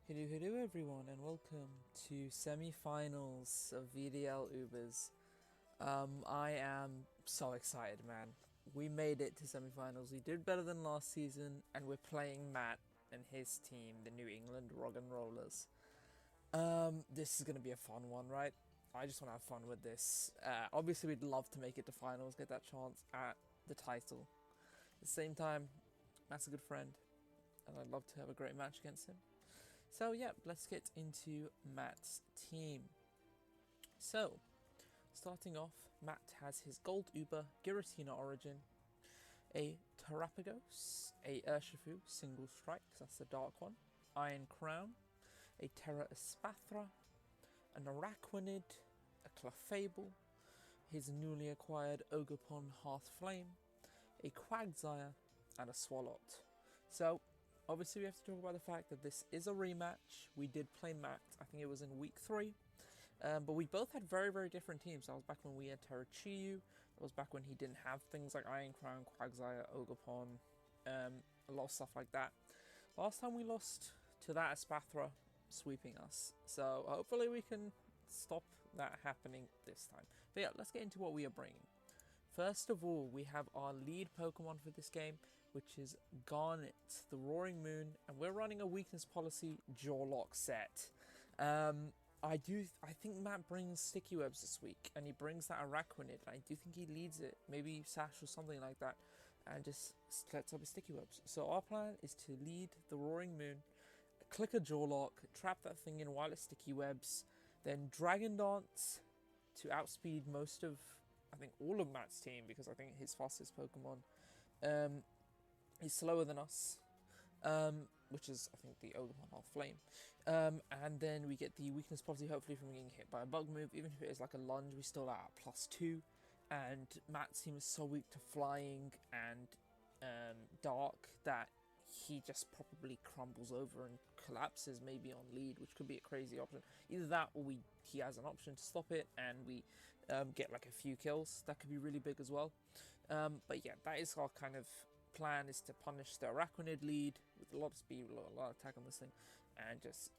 Hello everyone and welcome to Semi-Finals of VDL Ubers. I am so excited, man. We made it to semi-finals. We did better than last season and we're playing Matt and his team, the New England Roggenrolas. This is going to be a fun one, right? I just want to have fun with this. Obviously we'd love to make it to finals, get that chance at the title. At the same time, Matt's a good friend and I'd love to have a great match against him. So yeah, let's get into Matt's team. So, starting off, Matt has his Gold Uber Giratina Origin, a Terrapagos, a Urshifu Single Strike, that's the dark one, Iron Crown, a Terra Espathra, an Araquanid, a Clefable, his newly acquired Ogerpon Hearthflame, a Quagsire, and a Swalot. So, obviously we have to talk about the fact that this is a rematch. We did play Matt, I think it was in week 3. But we both had very, very different teams. That was back when we had Terrachiyu. That was back when he didn't have things like Iron Crown, Quagsire, Ogerpon, a lot of stuff like that. Last time we lost to that Espathra sweeping us. So hopefully we can stop that happening this time. But yeah, let's get into what we are bringing. First of all, we have our lead Pokemon for this game, which is Garnet, the Roaring Moon, and we're running a weakness policy Jawlock set. I think Matt brings Sticky Webs this week, and he brings that Araquanid. I do think he leads it, maybe Sash or something like that, and just sets up his Sticky Webs. So our plan is to lead the Roaring Moon, click a Jawlock, trap that thing in while it's Sticky Webs, then Dragon Dance to outspeed most of, I think all of Matt's team, because I think his fastest Pokemon is slower than us, which is, I think, the Ogerpon Hearthflame. And then we get the weakness policy, hopefully, from getting hit by a bug move. Even if it is like a lunge, we still are at +2. And Matt's team is so weak to flying and dark that he just probably crumbles over and collapses, maybe on lead, which could be a crazy option. Either that, or he has an option to stop it, and we get like a few kills. That could be really big as well. But yeah, that is our kind of plan, is to punish the Araquanid lead with a lot of speed, a lot of attack on this thing, and just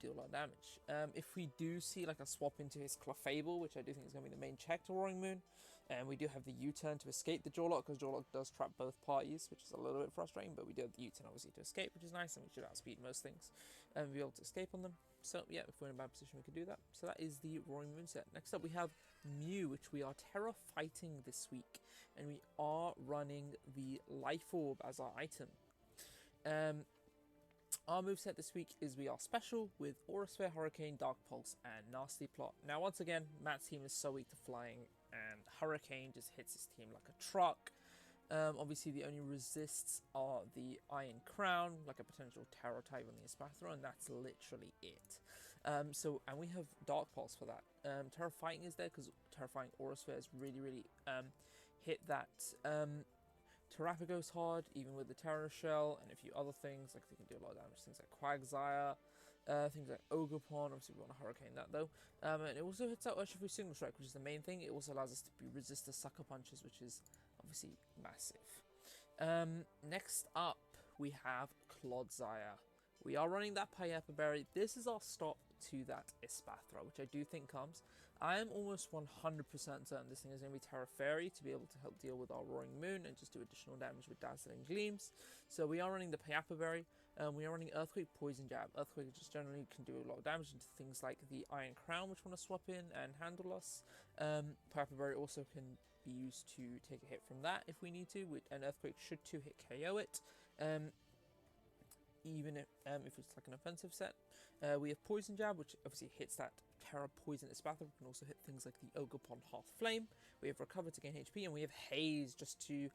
deal a lot of damage. If we do see like a swap into his Clefable, which I do think is going to be the main check to Roaring Moon, and we do have the U-turn to escape the Jawlock, because Jawlock does trap both parties, which is a little bit frustrating, but we do have the U-turn obviously to escape, which is nice, and we should outspeed most things and be able to escape on them. So yeah, if we're in a bad position we could do that. So that is the Roaring Moon set. Next up we have Mew, which we are Terra fighting this week, and we are running the Life Orb as our item. Our moveset this week is we are special with Aura Sphere, Hurricane, Dark Pulse, and Nasty Plot. Now, once again, Matt's team is so weak to flying, and Hurricane just hits his team like a truck. Obviously, the only resists are the Iron Crown, like a potential Terror type on the Espathra, and that's literally it. And we have Dark Pulse for that. Terra Fighting is there because Terrifying Aura Sphere has really hit that Terrapagos hard, even with the Terra Shell, and a few other things, like they can do a lot of damage, things like Quagsire, things like Ogerpon. Obviously we want to Hurricane that though. And it also hits out Urshifu Single Strike, which is the main thing. It also allows us to resist the Sucker Punches, which is obviously massive. Next up, we have Clodsire. We are running that Pineapple Berry. This is our stop to that Espathra, which I do think comes. I am almost 100% certain this thing is going to be Terra Fairy to be able to help deal with our Roaring Moon and just do additional damage with Dazzling Gleams. So we are running the Pineapple Berry. We are running Earthquake, Poison Jab. Earthquake just generally can do a lot of damage into things like the Iron Crown, which want to swap in and handle us. Pineapple Berry also can be used to take a hit from that if we need to, and Earthquake should 2-hit KO it. Even if it's like an offensive set. We have Poison Jab, which obviously hits that Terra Poison Espathra. We can also hit things like the Ogerpon Hearthflame. We have Recover to gain HP, and we have Haze just to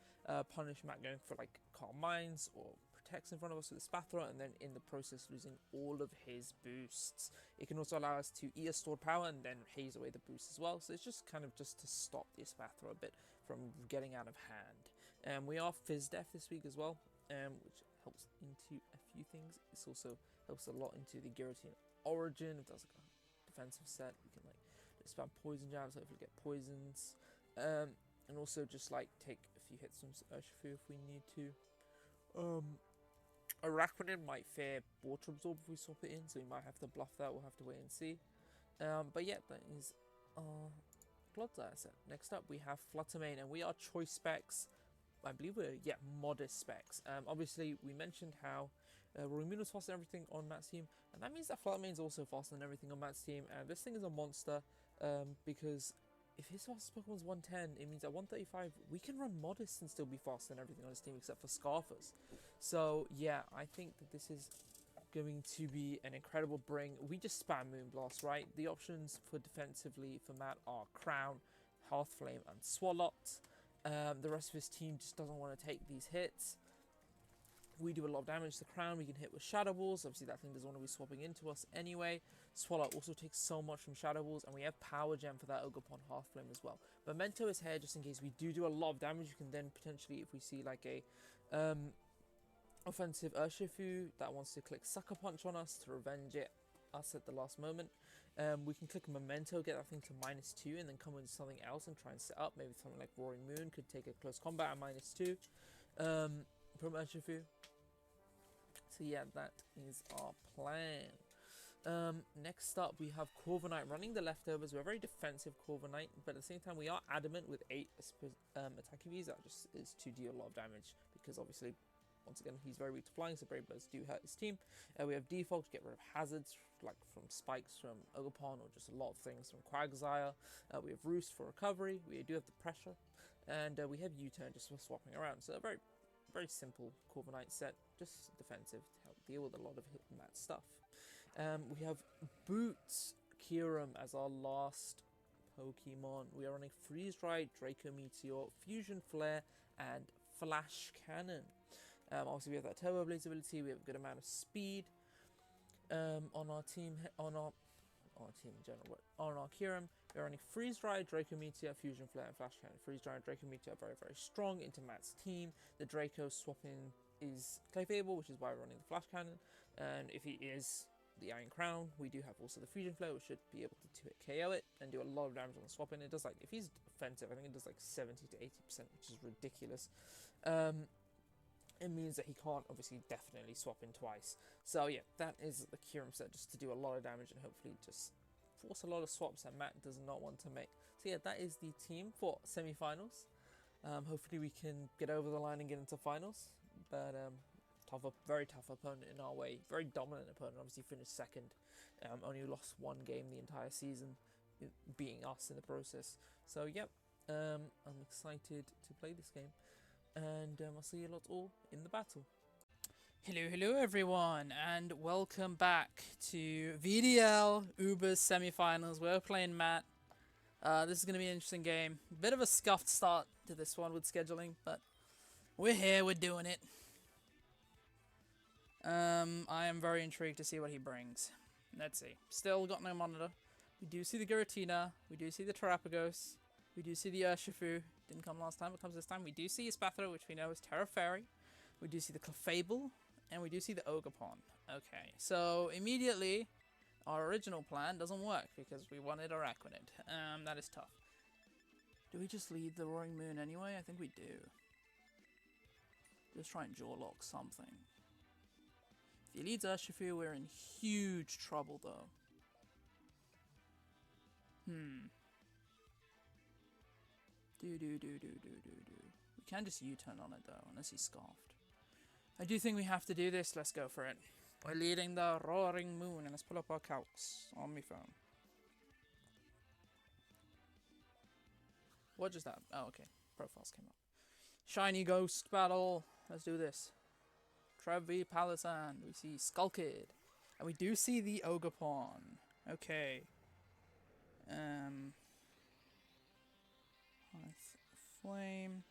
punish Matt going for like Calm Minds or Protects in front of us with Espathra, and then in the process losing all of his boosts. It can also allow us to eat a stored power and then haze away the boost as well. So it's just kind of just to stop the Espathra a bit from getting out of hand. We are Fizz Death this week as well, which helps into a few things. This also helps a lot into the Giratina Origin. It does like a defensive set. We can like spam Poison Jabs, hopefully get poisons, and also just like take a few hits from Urshifu if we need to. Araquanid might fear Water Absorb if we swap it in, so we might have to bluff that. We'll have to wait and see. But yeah, that is our Blooddire set. Next up, we have Flutter main, and we are choice specs. I believe we're, modest specs. Obviously, we mentioned how Roggenrolas was faster than everything on Matt's team, and that means that Flutter main is also faster than everything on Matt's team, and this thing is a monster, because if his fastest Pokemon is 110, it means at 135, we can run Modest and still be faster than everything on his team except for Scarfers. So, yeah, I think that this is going to be an incredible bring. We just spam Moonblast, right? The options for defensively for Matt are Crown, Hearthflame, and Swalot. The rest of his team just doesn't want to take these hits. We do a lot of damage to Crown. We can hit with Shadow Balls. Obviously, that thing doesn't want to be swapping into us anyway. Swallow also takes so much from Shadow Balls, and we have Power Gem for that Ogerpon Hearthflame as well. Memento is here just in case we do a lot of damage. You can then potentially, if we see like a offensive Urshifu that wants to click Sucker Punch on us to revenge us at the last moment, we can click Memento, get that thing to -2, and then come into something else and try and set up. Maybe something like Roaring Moon could take a close combat at -2 from Urshifu. So yeah, that is our plan. Next up, we have Corviknight running the leftovers. We're a very defensive Corviknight, but at the same time, we are adamant with 8 attack EVs. That just is to deal a lot of damage, because obviously, once again, he's very weak to flying, so Brave Birds do hurt his team. We have Default to get rid of hazards, like from spikes from Ogerpon, or just a lot of things from Quagsire. We have Roost for recovery. We do have the pressure, and we have U-turn just for swapping around. So a very simple Corviknight set, just defensive to help deal with a lot of hit and that stuff. We have Boots Kyurem as our last Pokemon. We are running Freeze Dry, Draco Meteor, Fusion Flare, and Flash Cannon. Obviously, we have that Turbo Blaze ability. We have a good amount of speed on our team in general, but on our Kyurem, we're running Freeze Dry, Draco Meteor, Fusion Flare, and Flash Cannon. Freeze Dry and Draco Meteor are very strong into Matt's team. The Draco swapping is clayable, which is why we're running the Flash Cannon. And if he is the Iron Crown, we do have also the Fusion Flare, which should be able to 2-hit KO it and do a lot of damage on the swap. And it does, like, if he's offensive, I think it does like 70 to 80%, which is ridiculous. It means that he can't obviously definitely swap in twice. So yeah, that is the Kyurem set, just to do a lot of damage and hopefully just force a lot of swaps that Matt does not want to make. So yeah, that is the team for semi-finals. Hopefully we can get over the line and get into finals. But very tough opponent in our way. Very dominant opponent. Obviously finished second. Only lost one game the entire season, beating us in the process. So yep, I'm excited to play this game. And I'll see you lot all in the battle. Hello everyone, and welcome back to VDL Uber's semi-finals. We're playing Matt. This is going to be an interesting game. Bit of a scuffed start to this one with scheduling, but we're here, we're doing it. I am very intrigued to see what he brings. Let's see. Still got no monitor. We do see the Giratina, we do see the Terrapagos, we do see the Urshifu. Didn't come last time, it comes this time. We do see Espathra, which we know is Terra Fairy. We do see the Clefable, and we do see the Ogerpon. Okay, so immediately, our original plan doesn't work because we wanted Araquanid. That is tough. Do we just lead the Roaring Moon anyway? I think we do. Just try and jaw lock something. If he leads Urshifu, we're in huge trouble though. We can just U-turn on it though, unless he's scarfed. I do think we have to do this. Let's go for it. We're leading the Roaring Moon, and let's pull up our calcs on my phone. What just happened? Oh, okay. Profiles came up. Shiny Ghost battle. Let's do this. Trevi Palisand. We see Skullkid. And we do see the Ogerpon. Okay. Flame.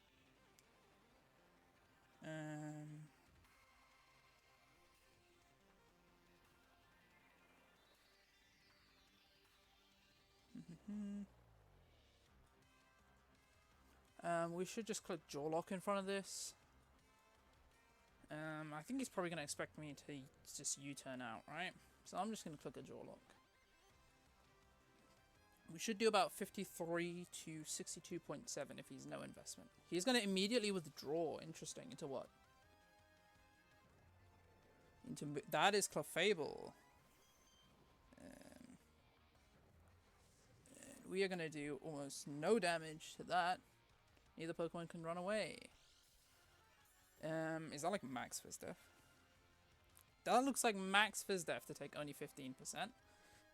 We should just click Jaw Lock in front of this. I think he's probably going to expect me to just U-turn out, right? So I'm just going to click a Jaw Lock. We should do about 53 to 62.7 if he's no investment. He's going to immediately withdraw. Interesting. Into what? That is Clefable. And we are going to do almost no damage to that. Neither Pokemon can run away. Is that like max Fizdef? That looks like max Fizdef to take only 15%.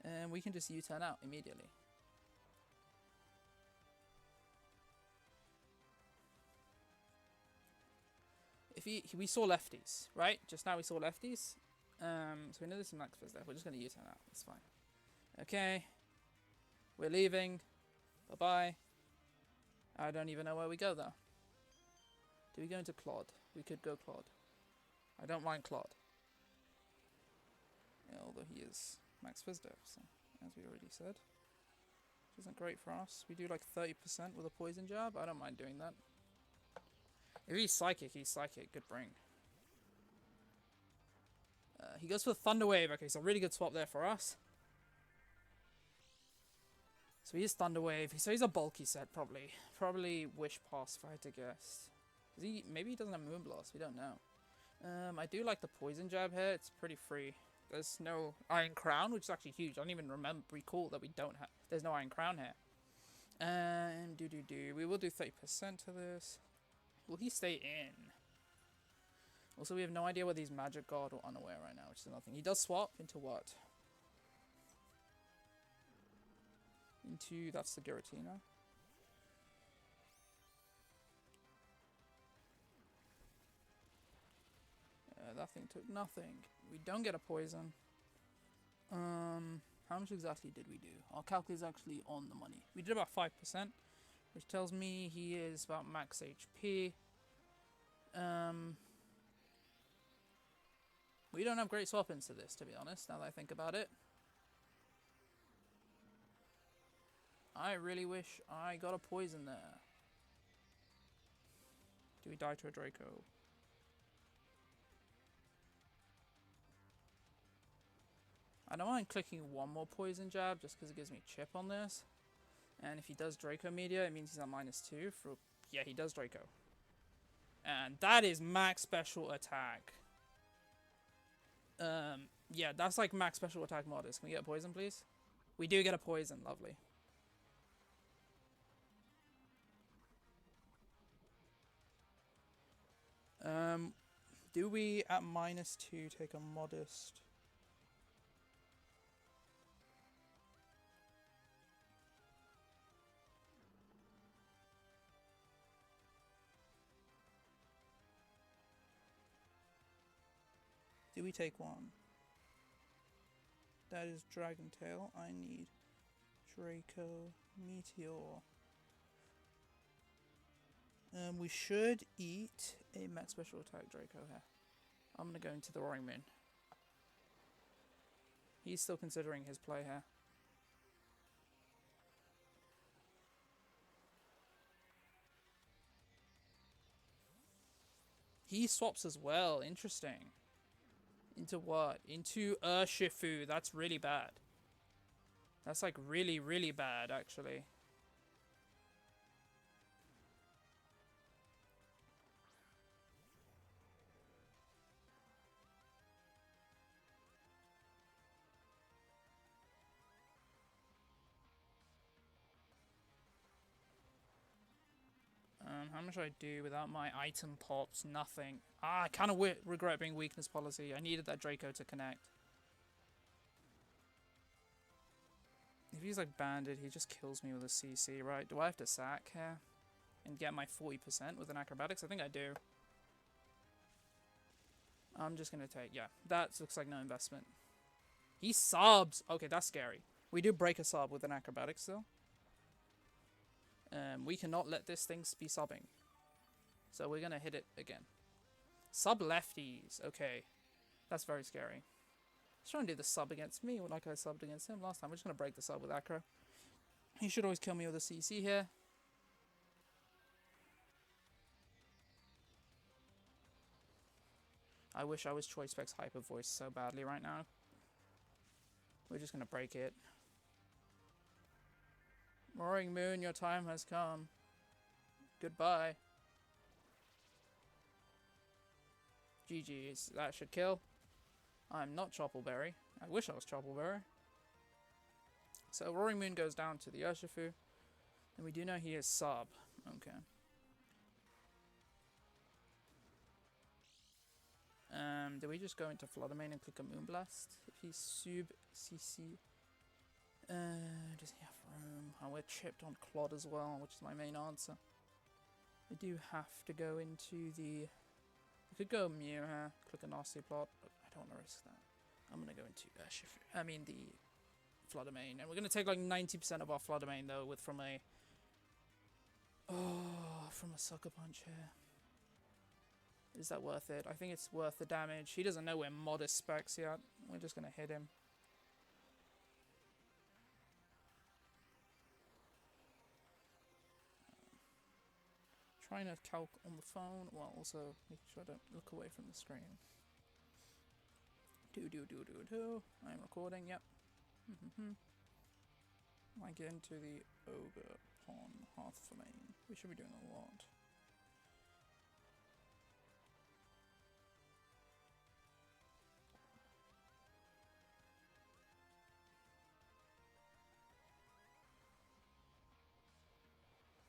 And we can just U-turn out immediately. We saw lefties, right? Just now we saw lefties. So we know this is max Fizdef. We're just going to U-turn out. It's fine. Okay. We're leaving. Bye-bye. I don't even know where we go, though. Do we go into Clod? We could go Clod. I don't mind Clod. Yeah, although he is max Fizdef, so, as we already said. Which isn't great for us. We do like 30% with a Poison Jab. I don't mind doing that. If he's Psychic, he's Psychic. Good bring. He goes for Thunder Wave. Okay, so really good swap there for us. So he is Thunder Wave. So he's a bulky set, probably. Probably Wish Pass, if I had to guess. Maybe he doesn't have Moonblast. We don't know. I do like the Poison Jab here. It's pretty free. There's no Iron Crown, which is actually huge. I don't even recall that we don't have. There's no Iron Crown here. And we will do 30% to this. Will he stay in? Also, we have no idea whether he's Magic Guard or Unaware right now, which is nothing. He does swap into what? Into, that's the Giratina. That thing took nothing. We don't get a poison. How much exactly did we do? Our calc is actually on the money. We did about 5%, which tells me he is about max HP. We don't have great swap into this, to be honest, now that I think about it. I really wish I got a poison there. Do we die to a Draco? I don't mind clicking one more Poison Jab just because it gives me chip on this. And if he does Draco Meteor, it means he's at -2 for... Yeah, he does Draco. And that is max special attack. Yeah, that's like max special attack modest. Can we get a poison, please? We do get a poison. Lovely. Do we at -2 take a modest? Do we take one? That is Dragon Tail. I need Draco Meteor. We should eat a max special attack Draco here. I'm gonna go into the Roaring Moon. He's still considering his play here. He swaps as well. Interesting. Into what? Into Urshifu. That's really bad. That's like really, really bad, actually. How much I do without my item pops? Nothing. I kind of regret being weakness policy. I needed that Draco to connect. If he's like banded, he just kills me with a CC, right? Do I have to sack here and get my 40% with an acrobatics? I think I do. I'm just going to take... Yeah, that looks like no investment. He subs! Okay, that's scary. We do break a sub with an acrobatics still. We cannot let this thing be subbing. So we're going to hit it again. Sub lefties. Okay. That's very scary. Let's try and do the sub against me like I subbed against him last time. We're just going to break the sub with acro. He should always kill me with a CC here. I wish I was Choice Specs Hyper Voice so badly right now. We're just going to break it. Roaring Moon, your time has come. Goodbye. GG's. That should kill. I'm not Choppleberry. I wish I was Choppleberry. So Roaring Moon goes down to the Urshifu. And we do know he is sub. Okay. Do we just go into Flutter Mane and click a Moonblast? If he's sub CC. Does he have room? Oh, we're chipped on Clod as well, which is my main answer. I do have to go into the... We could go Mew here, click a Nasty Plot, but I don't want to risk that. I'm going to go into the Flutter Mane. And we're going to take like 90% of our Flutter Mane though, from a Sucker Punch here. Is that worth it? I think it's worth the damage. He doesn't know we're modest specs yet. We're just going to hit him. Trying to calc on the phone while also making sure I don't look away from the screen. I am recording, yep. I get into the Ogre Pawn Hearth Domain. We should be doing a lot.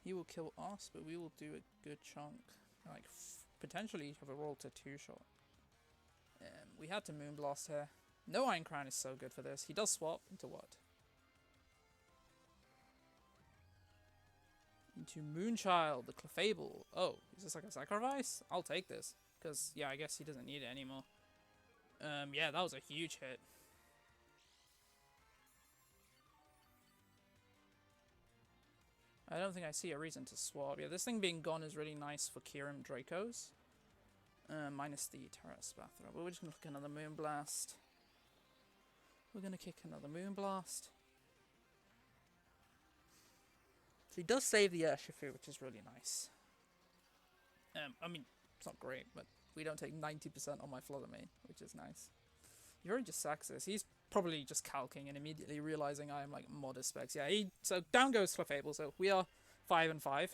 He will kill us, but we will do a good chunk. Like, potentially have a roll to 2-shot. We had to Moonblast here. No Iron Crown is so good for this. He does swap into what? Into Moonchild, the Clefable. Oh, is this like a sacrifice? I'll take this. Because, yeah, I guess he doesn't need it anymore. Yeah, that was a huge hit. I don't think I see a reason to swap. Yeah, this thing being gone is really nice for Kyurem Dracos. Minus the Terra Spathra. But we're just going to kick another Moonblast. We're going to kick another Moonblast. So he does save the Urshifu, which is really nice. I mean, it's not great, but we don't take 90% on my Flutter Mane, which is nice. He already just sacks this. He's probably just calcing and immediately realizing I am like modest specs. Yeah, so down goes Clefable, so we are 5-5.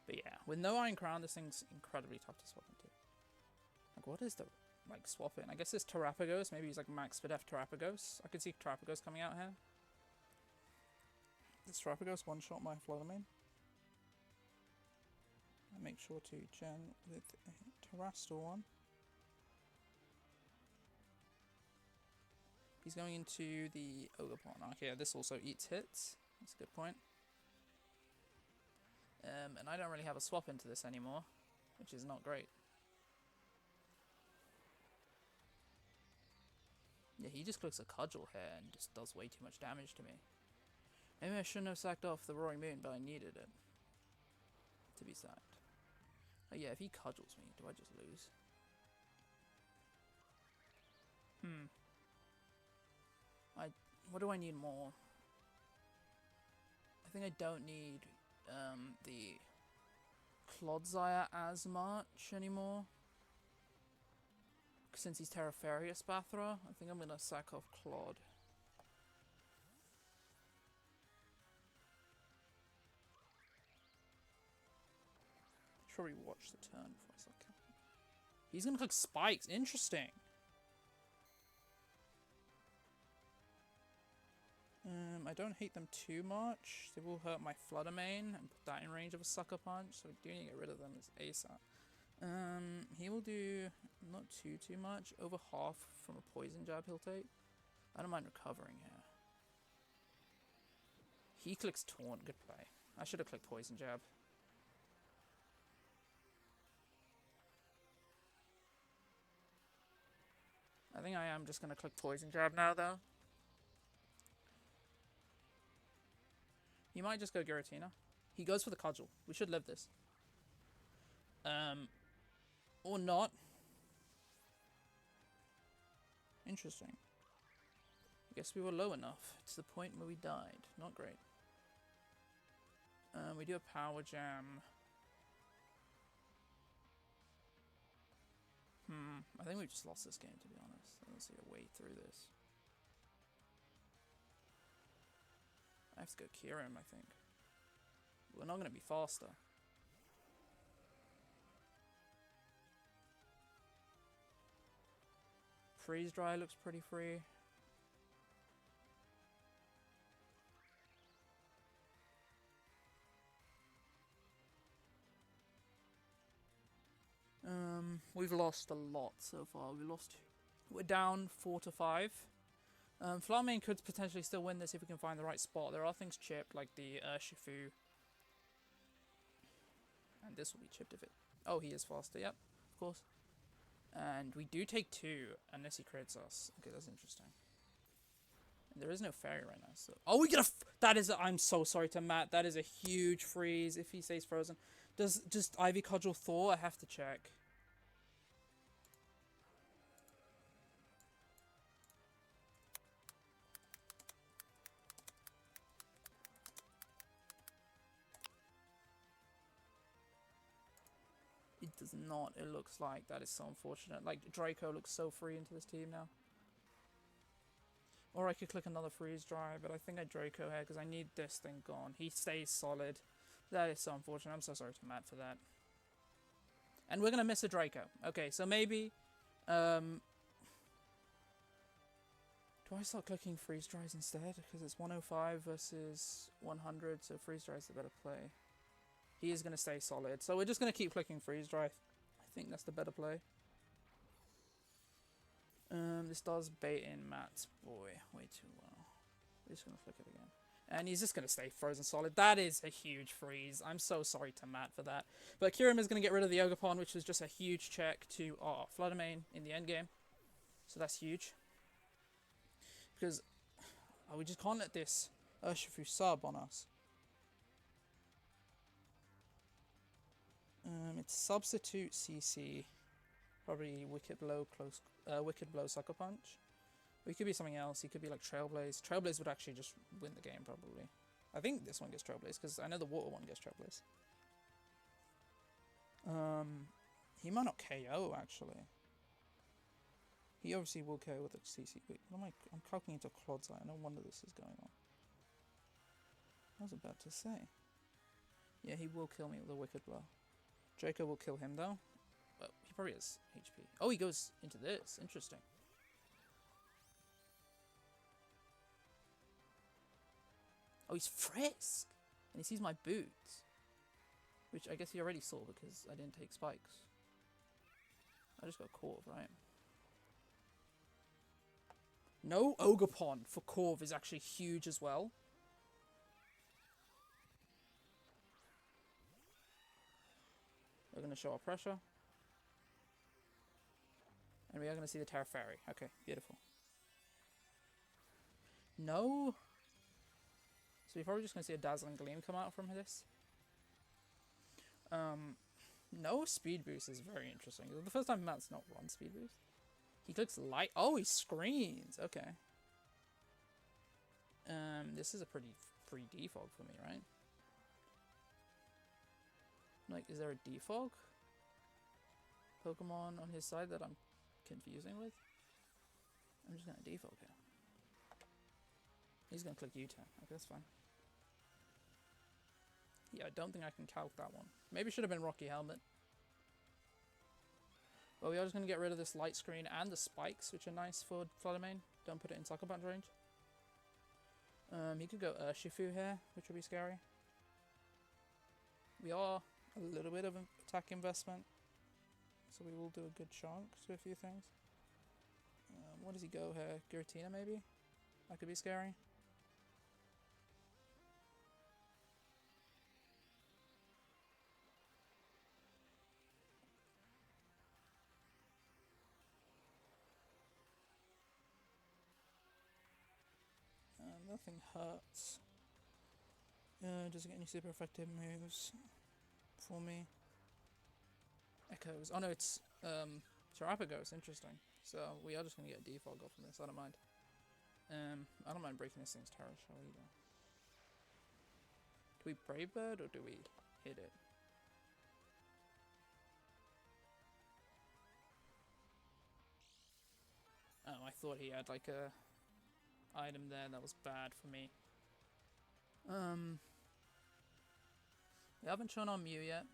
But yeah, with no Iron Crown, this thing's incredibly tough to swap into. Like, what is the, like, swap in? I guess it's Terrapagos. Maybe he's, like, Max Videf Terrapagos. I could see Terrapagos coming out here. Does Terrapagos one-shot my Flutter Mane? I make sure to gen with a Terrastor one. He's going into the Ogre Pawn. Okay, yeah, this also eats hits. That's a good point. And I don't really have a swap into this anymore, which is not great. Yeah, he just clicks a Cudgel here and just does way too much damage to me. Maybe I shouldn't have sacked off the Roaring Moon, but I needed it to be sacked. Oh yeah, if he Cudgels me, do I just lose? What do I need more? I think I don't need the Clodsire as much anymore. Since he's Terraferia Spathra, I think I'm going to sack off Clod. Should probably watch the turn before I start counting. He's going to click Spikes. Interesting. I don't hate them too much. They will hurt my Flutter Mane and put that in range of a Sucker Punch, so we do need to get rid of them as ASAP. He will do not too much. Over half from a Poison Jab he'll take. I don't mind recovering here. He clicks Taunt. Good play. I should have clicked Poison Jab. I think I am just going to click Poison Jab now, though. He might just go Giratina. He goes for the Cudgel. We should live this. Or not. Interesting. I guess we were low enough to the point where we died. Not great. We do a power jam. I think we just lost this game, to be honest. I don't see a way through this. I have to go Kirim, I think. We're not going to be faster. Freeze dry looks pretty free. We've lost a lot so far. We're down 4-5. Flaming could potentially still win this if we can find the right spot. There are things chipped, like the Shifu. And this will be chipped if it... Oh, he is faster, yep, of course. And we do take 2, unless he crits us. Okay, that's interesting. And there is no fairy right now, so... Oh, we get a... That is I'm so sorry to Matt. That is a huge freeze if he stays frozen. Does just Ivy Cudgel Thor? I have to check. It does not, it looks like. That is so unfortunate. Like, Draco looks so free into this team now. Or I could click another freeze dry, but I think I Draco here because I need this thing gone. He stays solid. That is so unfortunate. I'm so sorry to Matt for that. And we're going to miss a Draco. Okay, so maybe... do I start clicking freeze dries instead? Because it's 105 versus 100, so freeze dry is the better play. He is going to stay solid. So we're just going to keep clicking freeze dry. I think that's the better play. This does bait in Matt's boy way too well. We're just going to flick it again. And he's just going to stay frozen solid. That is a huge freeze. I'm so sorry to Matt for that. But Kirim is going to get rid of the Ogapon, which was just a huge check to our Flutter main in the end game. So that's huge. Because we just can't let this Urshifu sub on us. It's substitute CC, probably Wicked Blow Sucker Punch. Or he could be something else. He could be like Trailblaze. Trailblaze would actually just win the game probably. I think this one gets Trailblaze because I know the water one gets Trailblaze. He might not KO actually. He obviously will KO with a CC. Wait, what am I? I'm calculating into Clod's Eye. No wonder this is going on. I was about to say. Yeah, he will kill me with a Wicked Blow. Draco will kill him though. Well, he probably has HP. Oh, he goes into this. Interesting. Oh, he's Frisk! And he sees my boots. Which I guess he already saw because I didn't take spikes. I just got Corv, right? No Ogapon for Corv is actually huge as well. We're going to show our pressure. And we are going to see the Terra Fairy. Okay, beautiful. No. So we're probably just going to see a Dazzling Gleam come out from this. No speed boost is very interesting. The first time Matt's not run speed boost. He clicks light. Oh, he screens. Okay. This is a pretty free defog for me, right? Like, is there a defog Pokemon on his side that I'm confusing with? I'm just gonna defog here. He's gonna click U-turn. Okay, that's fine. Yeah, I don't think I can calc that one. Maybe it should have been Rocky Helmet. Well, we are just gonna get rid of this light screen and the spikes, which are nice for Flutter main. Don't put it in Sucker Punch range. He could go Urshifu here, which would be scary. We are a little bit of an attack investment, so we will do a good chunk to a few things. What does he go here? Giratina maybe? That could be scary. Nothing hurts. Doesn't get any super effective moves for me. Echoes. Oh no, it's Terapagos. Interesting. So we are just going to get a defog off from this. I don't mind. I don't mind breaking this thing's Terror Shell either. Do we Brave Bird or do we hit it? Oh, I thought he had like a item there that was bad for me. We haven't shown our Mew yet.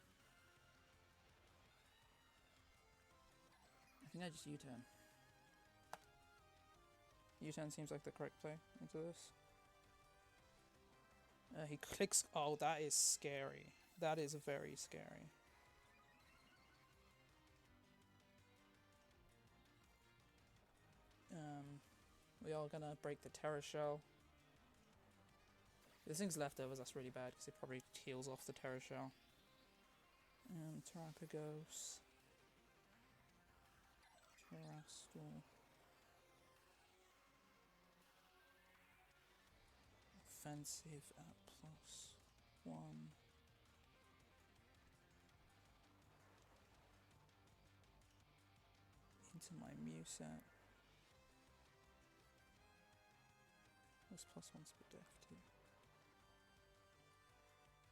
I think I just U-turn. U-turn seems like the correct play into this. He clicks. Oh, that is scary. That is very scary. We are gonna break the Terror Shell. This thing's leftovers, that's really bad because it probably heals off the Terror Shell. Terrapagos. Terrastal. Offensive at +1. Into my Mew set. What's +1 speed def too?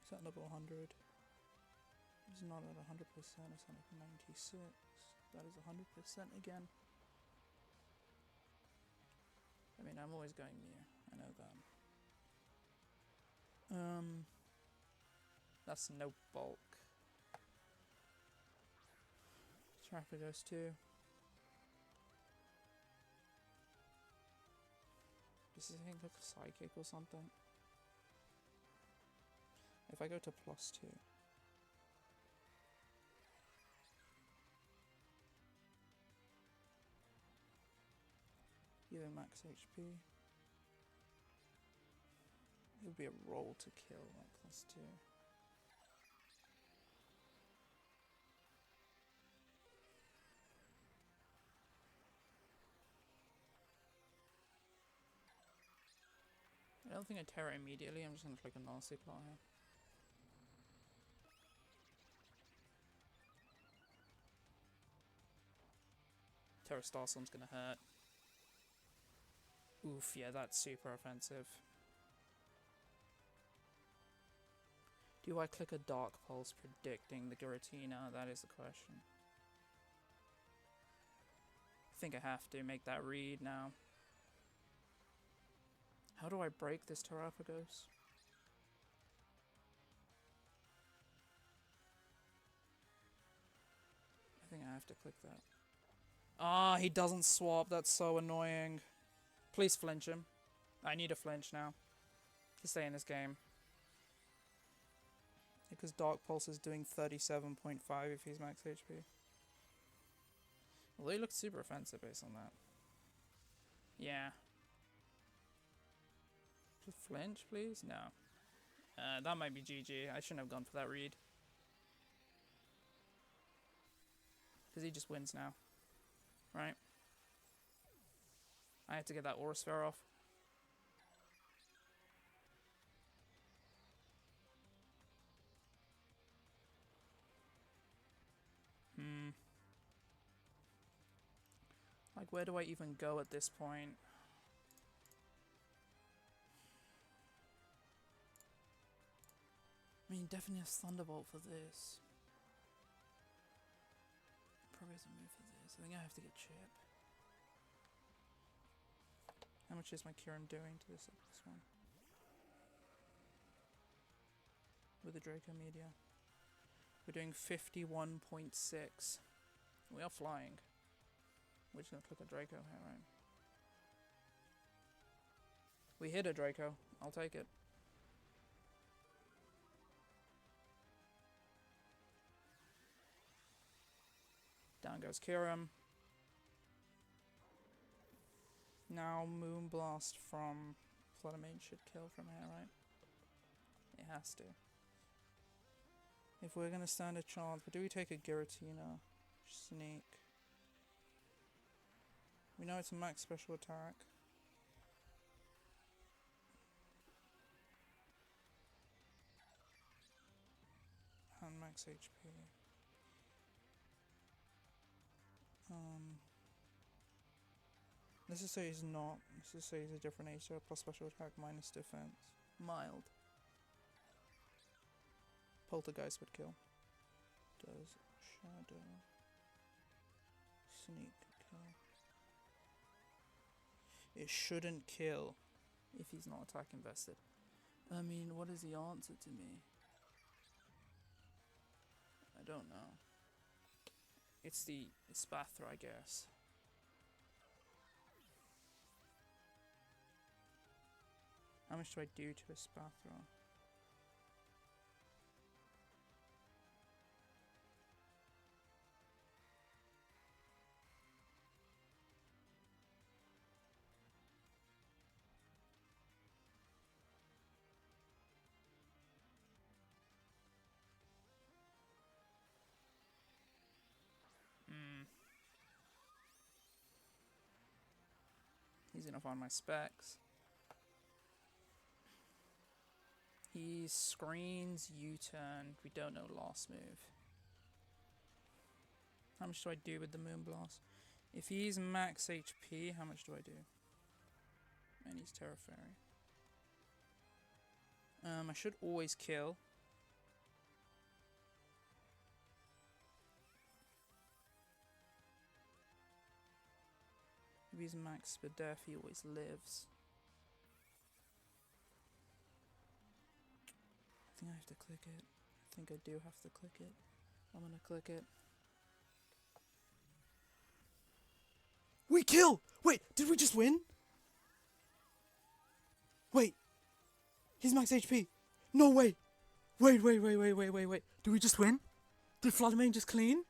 Is that level 100? It's not at 100%, it's at 96. That is 100% again. I mean, I'm always going Mew, I know that. That's no bulk. Terrapagos too. Does this thing look psychic or something? If I go to +2. Give him max HP. It would be a roll to kill at +2. I don't think I Terra immediately, I'm just going to click a Nasty Claw here. Terra Starstorm's going to hurt. Oof, yeah, that's super offensive. Do I click a Dark Pulse predicting the Giratina? That is the question. I think I have to make that read now. How do I break this Terrapagos? I think I have to click that. Ah, he doesn't swap. That's so annoying. Please flinch him. I need a flinch now to stay in this game. Because Dark Pulse is doing 37.5 if he's max HP. Well, he looks super offensive based on that. Yeah. Just flinch, please? No. That might be GG. I shouldn't have gone for that read. Because he just wins now. Right? I have to get that Aura Sphere off. Like, where do I even go at this point? I mean, definitely has Thunderbolt for this. Probably has a move for this. I think I have to get Chip. How much is my Kyurem doing to this one? With the Draco Media. We're doing 51.6. We are flying. We're just gonna click a Draco here, right? We hit a Draco. I'll take it. Down goes Kyurem. Now Moonblast from Flutter Mage should kill from here, right? It has to. If we're gonna stand a chance, but do we take a Giratina? Sneak. We know it's a max special attack. And max HP. Let's just say he's not. Let's just say he's a different nature. Plus special attack, minus defense. Mild. Poltergeist would kill. Does shadow. Sneak kill. It shouldn't kill if he's not attack invested. I mean, what is the answer to me? I don't know. It's the Spathra, I guess. How much do I do to a Spathra? He's gonna find my specs. He screens, U-turn. We don't know last move. How much do I do with the Moonblast? If he's max HP, how much do I do? And he's Terra Fairy. I should always kill. If he's max Spadef, he always lives. I think I have to click it. I think I do have to click it. I'm gonna click it. We kill! Wait, did we just win? Wait. He's max HP. No way. Wait. Did we just win? Did Fluttermane just clean?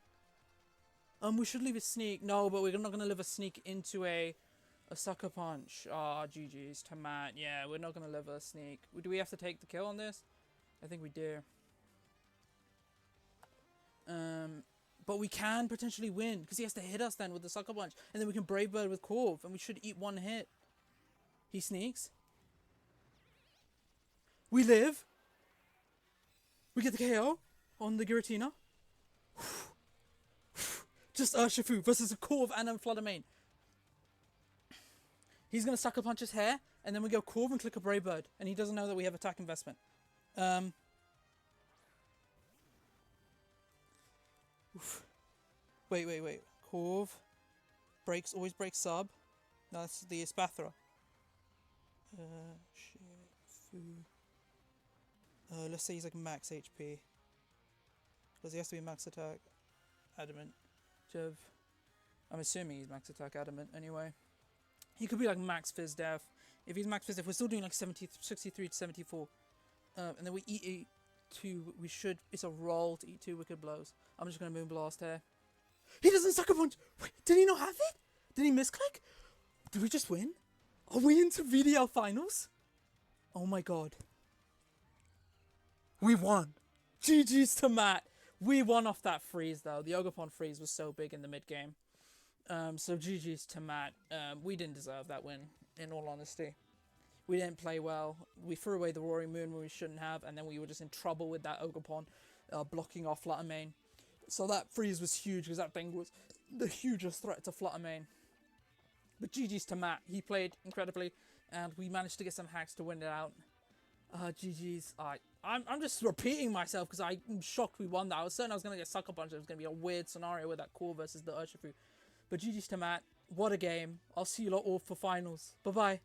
We should leave a sneak. No, but we're not gonna leave a sneak into a sucker punch. Ah, GG's to Matt. Yeah, we're not gonna leave a sneak. Do we have to take the kill on this? I think we do. But we can potentially win because he has to hit us then with the sucker punch, and then we can Brave Bird with Corv, and we should eat one hit. He sneaks. We live. We get the KO on the Giratina. Just Urshifu versus a Corv and a Fluttermane. He's going to sucker punch his hair, and then we go Corv and click a Brave Bird, and he doesn't know that we have attack investment. Wait. Corv. Always breaks sub. No, that's the Spathra. Let's say he's like max HP. Because he has to be max attack. Adamant. I'm assuming he's max attack adamant anyway. He could be like max Fizz Def. If he's max Fizz Def, we're still doing like 63 to 74. And then we eat 2. We should. It's a roll to eat 2 Wicked Blows. I'm just going to Moonblast here. He doesn't sucker punch! Wait, did he not have it? Did he misclick? Did we just win? Are we into VDL finals? Oh my god. We won. GG's to Matt. We won off that freeze though. The Ogerpon freeze was so big in the mid game. So GG's to Matt. We didn't deserve that win, in all honesty. We didn't play well. We threw away the Roaring Moon when we shouldn't have, and then we were just in trouble with that Ogerpon blocking off Fluttermane. So that freeze was huge because that thing was the hugest threat to Fluttermane. But GG's to Matt. He played incredibly, and we managed to get some hacks to win it out. GG's. I'm just repeating myself because I'm shocked we won that. I was certain I was going to get sucker punched. It was going to be a weird scenario with that Core versus the Urshifu. But GG's to Matt. What a game. I'll see you lot all for finals. Bye-bye.